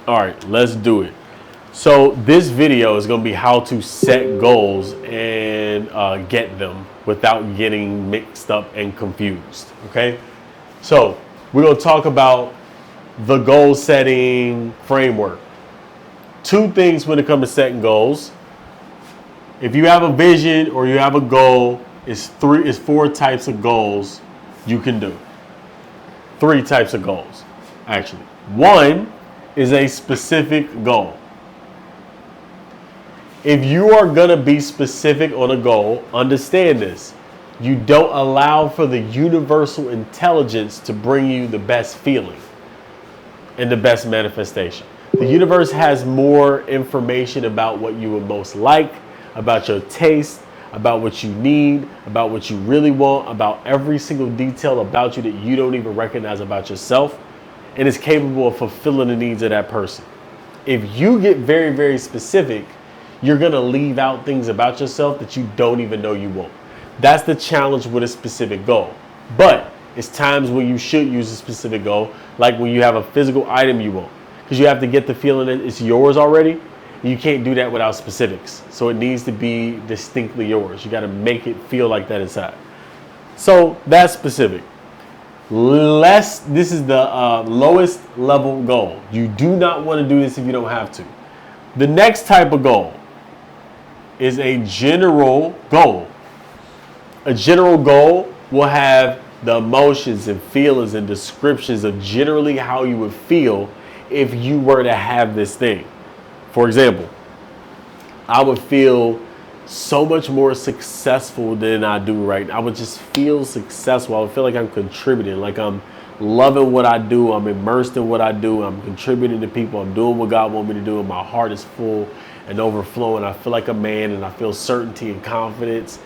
All right, let's do it. So this video is going to be how to set goals and get them without getting mixed up and confused. Okay, so we're going to talk about the goal setting framework. Two things when it comes to setting goals. If you have a vision or you have a goal, it's four types of goals you can do. Three types of goals, actually. One is a specific goal. If you are going to be specific on a goal, understand this. You don't allow for the universal intelligence to bring you the best feeling and the best manifestation. The universe has more information about what you would most like, about your taste, about what you need, about what you really want, about every single detail about you that you don't even recognize about yourself, and is capable of fulfilling the needs of that person. If you get very, very specific, you're gonna leave out things about yourself that you don't even know you want. That's the challenge with a specific goal. But it's times when you should use a specific goal, like when you have a physical item you want, because you have to get the feeling that it's yours already. You can't do that without specifics. So it needs to be distinctly yours. You got to make it feel like that inside. So that's specific. This is the lowest level goal. You do not want to do this if you don't have to. The next type of goal is a general goal. A general goal will have the emotions and feelings and descriptions of generally how you would feel if you were to have this thing. For example, I would feel so much more successful than I do right now. I would just feel successful. I would feel like I'm contributing, like I'm loving what I do. I'm immersed in what I do. I'm contributing to people. I'm doing what God wants me to do. And my heart is full and overflowing. I feel like a man and I feel certainty and confidence.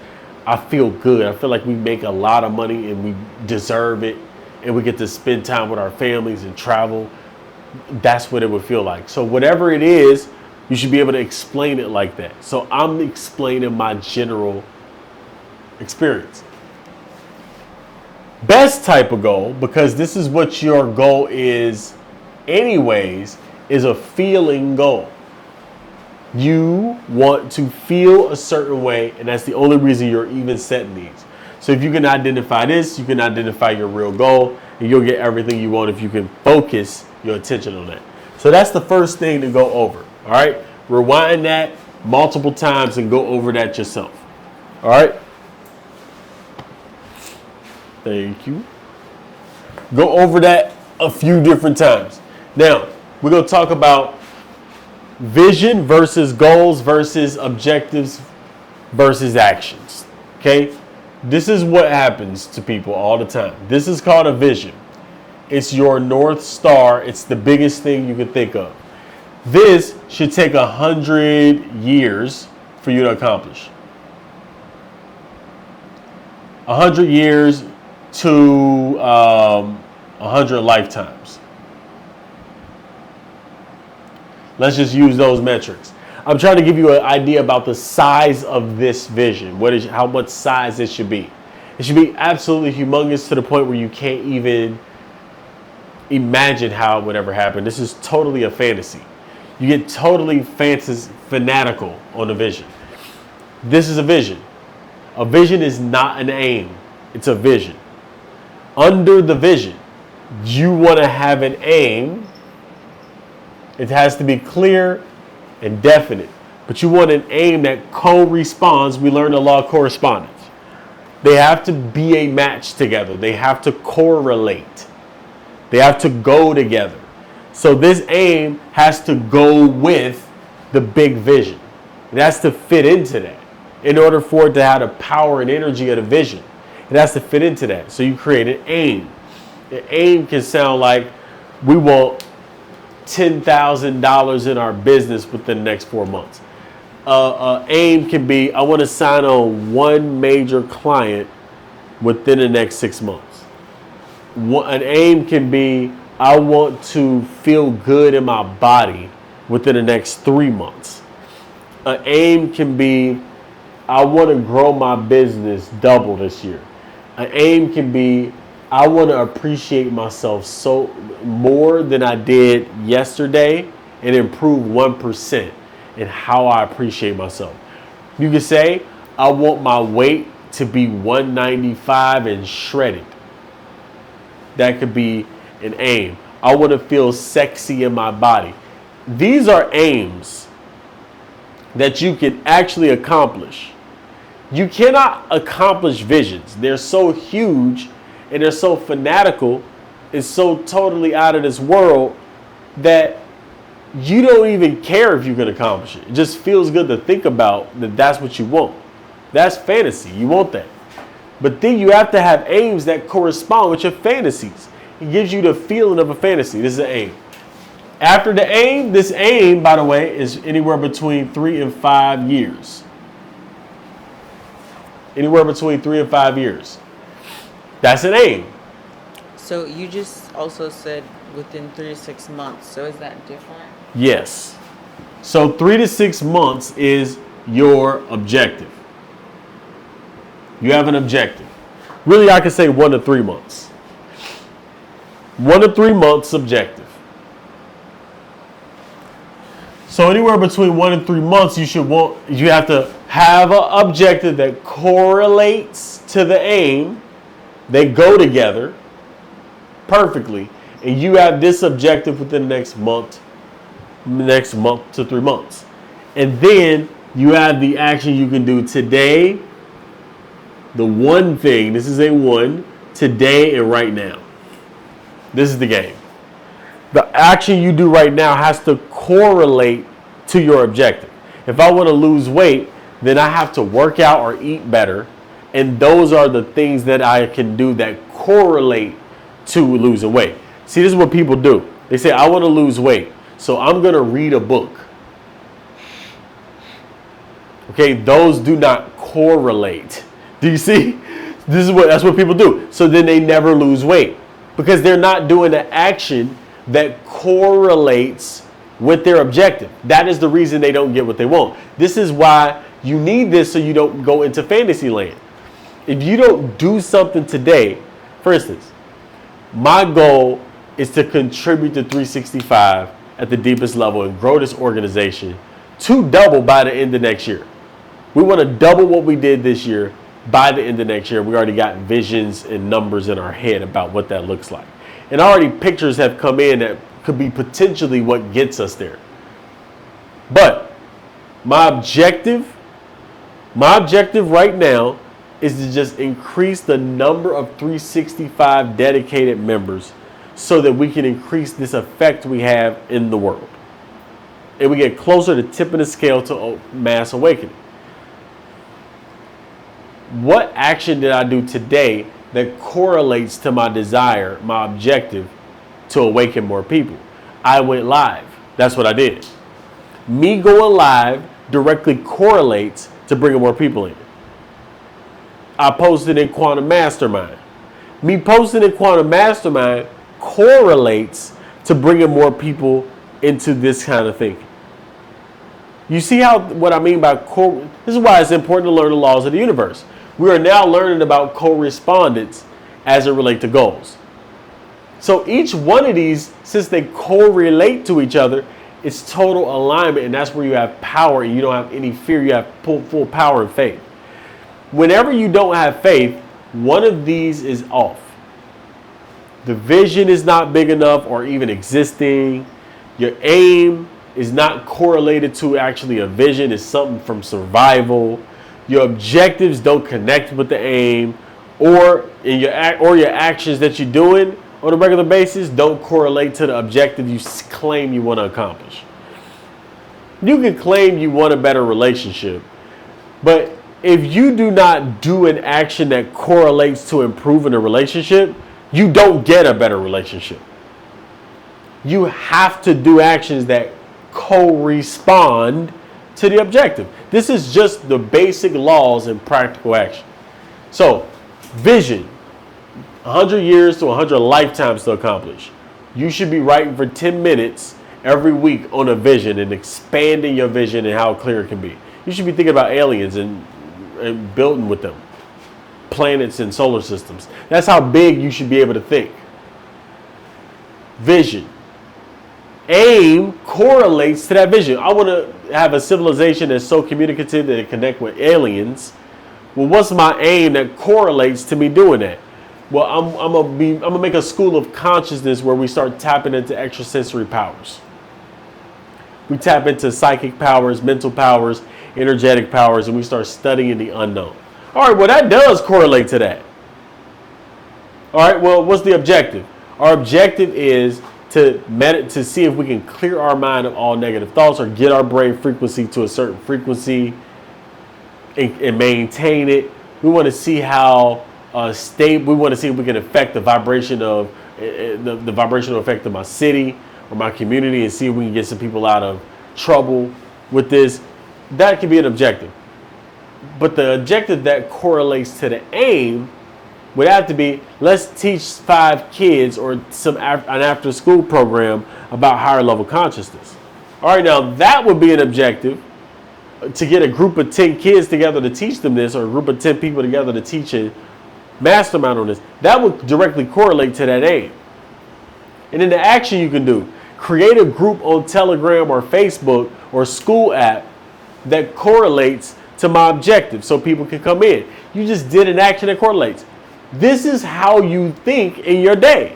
I feel good. I feel like we make a lot of money and we deserve it. And we get to spend time with our families and travel. That's what it would feel like. So whatever it is, you should be able to explain it like that. So I'm explaining my general experience. Best type of goal, because this is what your goal is anyways, is a feeling goal. You want to feel a certain way, and that's the only reason you're even setting these. So if you can identify this, you can identify your real goal, and you'll get everything you want if you can focus your attention on that. So that's the first thing to go over. All right, rewind that multiple times and go over that yourself. All right. Thank you. Go over that a few different times. Now, we're going to talk about vision versus goals versus objectives versus actions. Okay. This is what happens to people all the time. This is called a vision. It's your North Star. It's the biggest thing you can think of. This should take 100 years for you to accomplish. 100 years to 100 lifetimes. Let's just use those metrics. I'm trying to give you an idea about the size of this vision. How much size it should be. It should be absolutely humongous to the point where you can't even imagine how it would ever happen. This is totally a fantasy. You get totally fanatical on a vision. This is a vision. A vision is not an aim. It's a vision. Under the vision, you want to have an aim. It has to be clear and definite. But you want an aim that corresponds. We learned the law of correspondence. They have to be a match together. They have to correlate. They have to go together. So this aim has to go with the big vision. It has to fit into that. In order for it to have the power and energy of the vision, it has to fit into that. So you create an aim. The aim can sound like we want $10,000 in our business within the next 4 months. Aim can be, I want to sign on one major client within the next 6 months. An aim can be, I want to feel good in my body within the next 3 months. An aim can be, I want to grow my business double this year. An aim can be, I want to appreciate myself so more than I did yesterday and improve 1% in how I appreciate myself. You can say, I want my weight to be 195 and shredded. That could be an aim. I want to feel sexy in my body. These are aims that you can actually accomplish. You cannot accomplish visions. They're so huge and they're so fanatical. It's so totally out of this world that you don't even care if you can accomplish it. It just feels good to think about that that's what you want. That's fantasy. You want that. But then you have to have aims that correspond with your fantasies. It gives you the feeling of a fantasy. This is an aim. After the aim, this aim, by the way, is anywhere between 3 and 5 years. Anywhere between 3 and 5 years. That's an aim. So you just also said within 3 to 6 months. So is that different? Yes. So 3 to 6 months is your objective. You have an objective. Really, I could say 1 to 3 months. 1 to 3 months objective. So anywhere between 1 and 3 months, you have to have an objective that correlates to the aim. They go together perfectly, and you have this objective within the next month to 3 months. And then you have the action you can do today. The one thing, this is a one, today and right now. This is the game. The action you do right now has to correlate to your objective. If I want to lose weight, then I have to work out or eat better. And those are the things that I can do that correlate to losing weight. See, this is what people do. They say, I want to lose weight, so I'm going to read a book. Okay, those do not correlate. Do you see? That's what people do. So then they never lose weight because they're not doing the action that correlates with their objective. That is the reason they don't get what they want. This is why you need this so you don't go into fantasy land. If you don't do something today, for instance, my goal is to contribute to 365 at the deepest level and grow this organization to double by the end of next year. We want to double what we did this year by the end of next year. We already got visions and numbers in our head about what that looks like. And already pictures have come in that could be potentially what gets us there. But my objective right now is to just increase the number of 365 dedicated members so that we can increase this effect we have in the world. And we get closer to tipping the scale to mass awakening. What action did I do today that correlates to my desire, my objective to awaken more people? I went live. That's what I did. Me going live directly correlates to bringing more people in. I posted in Quantum Mastermind. Me posting in Quantum Mastermind correlates to bringing more people into this kind of thinking. You see what I mean by this is why it's important to learn the laws of the universe. We are now learning about correspondence as it relates to goals. So each one of these, since they correlate to each other, it's total alignment, and that's where you have power and you don't have any fear. You have full power and faith. Whenever you don't have faith, one of these is off. The vision is not big enough or even existing. Your aim is not correlated to actually a vision. It's something from survival. Your objectives don't connect with the aim, or your actions that you're doing on a regular basis don't correlate to the objective you claim you want to accomplish. You can claim you want a better relationship, but if you do not do an action that correlates to improving a relationship, you don't get a better relationship. You have to do actions that correspond to the objective. This is just the basic laws in practical action. So, vision, 100 years to 100 lifetimes to accomplish. You should be writing for 10 minutes every week on a vision and expanding your vision and how clear it can be. You should be thinking about aliens and building with them, planets and solar systems. That's how big you should be able to think. Vision. aim correlates to that vision. I want to have a civilization that's so communicative that it connect with aliens. Well, what's my aim that correlates to me doing that? Well, I'm gonna make a school of consciousness where we start tapping into extrasensory powers. We tap into psychic powers, mental powers, energetic powers, and we start studying the unknown. All right, well, that does correlate to that. All right, well, what's the objective? Our objective is to see if we can clear our mind of all negative thoughts or get our brain frequency to a certain frequency and maintain it. We want to see how stable. We want to see if we can affect the vibration of the vibrational effect of my city or my community, and see if we can get some people out of trouble with this. That can be an objective. But the objective that correlates to the aim would have to be, let's teach 5 kids or an after school program about higher level consciousness. All right, now that would be an objective, to get a group of 10 kids together to teach them this, or a group of 10 people together to teach a mastermind on this. That would directly correlate to that aim. And then the action you can do, create a group on Telegram or Facebook or school app that correlates to my objective so people can come in. You just did an action that correlates. This is how you think in your day.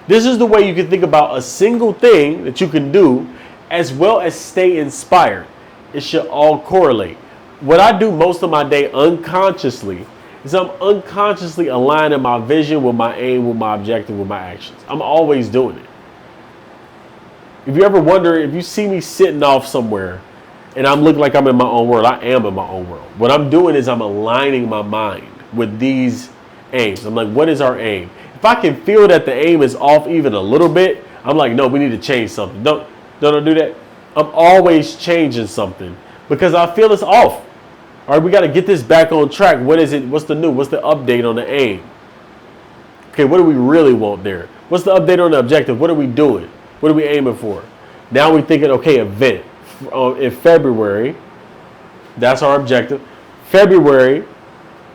This is the way you can think about a single thing that you can do, as well as stay inspired. It should all correlate. What I do most of my day unconsciously is I'm unconsciously aligning my vision with my aim, with my objective, with my actions. I'm always doing it. If you ever wonder, if you see me sitting off somewhere and I'm looking like I'm in my own world, I am in my own world. What I'm doing is I'm aligning my mind with these aims. I'm like, what is our aim? If I can feel that the aim is off even a little bit, I'm like, no, we need to change something. Don't do that. I'm always changing something because I feel it's off. All right, we got to get this back on track. What is it? What's the new? What's the update on the aim? Okay, what do we really want there? What's the update on the objective? What are we doing? What are we aiming for? Now we're thinking, okay, event. In February, that's our objective. February,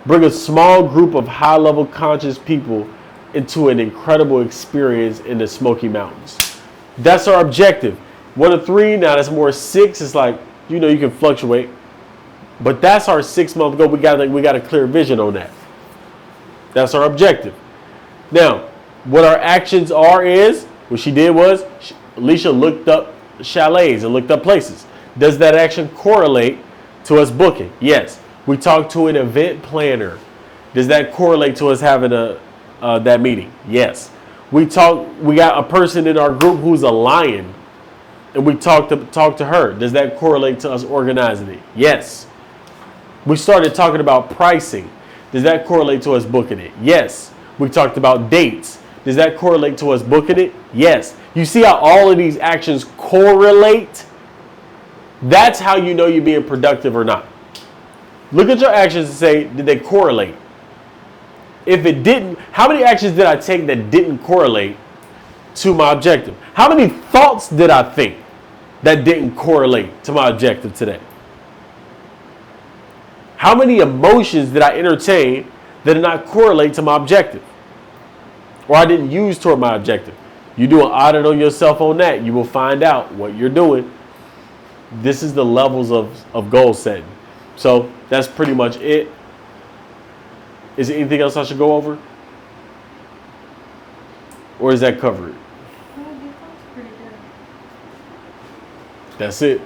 bring a small group of high-level conscious people into an incredible experience in the Smoky Mountains. That's our objective. 1 of 3, now that's more 6. It's like, you can fluctuate. But that's our 6-month goal. We got a clear vision on that. That's our objective. Now, what our actions are is, what she did was, Alicia looked up chalets and looked up places. Does that action correlate to us booking? Yes. We talked to an event planner. Does that correlate to us having that meeting? Yes. We got a person in our group who's a lion, and we talked to her. Does that correlate to us organizing it? Yes. We started talking about pricing. Does that correlate to us booking it? Yes. We talked about dates. Does that correlate to us booking it? Yes. You see how all of these actions correlate? That's how you know you're being productive or not. Look at your actions and say, did they correlate? If it didn't, how many actions did I take that didn't correlate to my objective? How many thoughts did I think that didn't correlate to my objective today? How many emotions did I entertain that did not correlate to my objective? Or I didn't use toward my objective? You do an audit on yourself on that, you will find out what you're doing. This is the levels of goal setting. So that's pretty much it. Is there anything else I should go over? Or is that covered? Well, that was pretty good. That's it.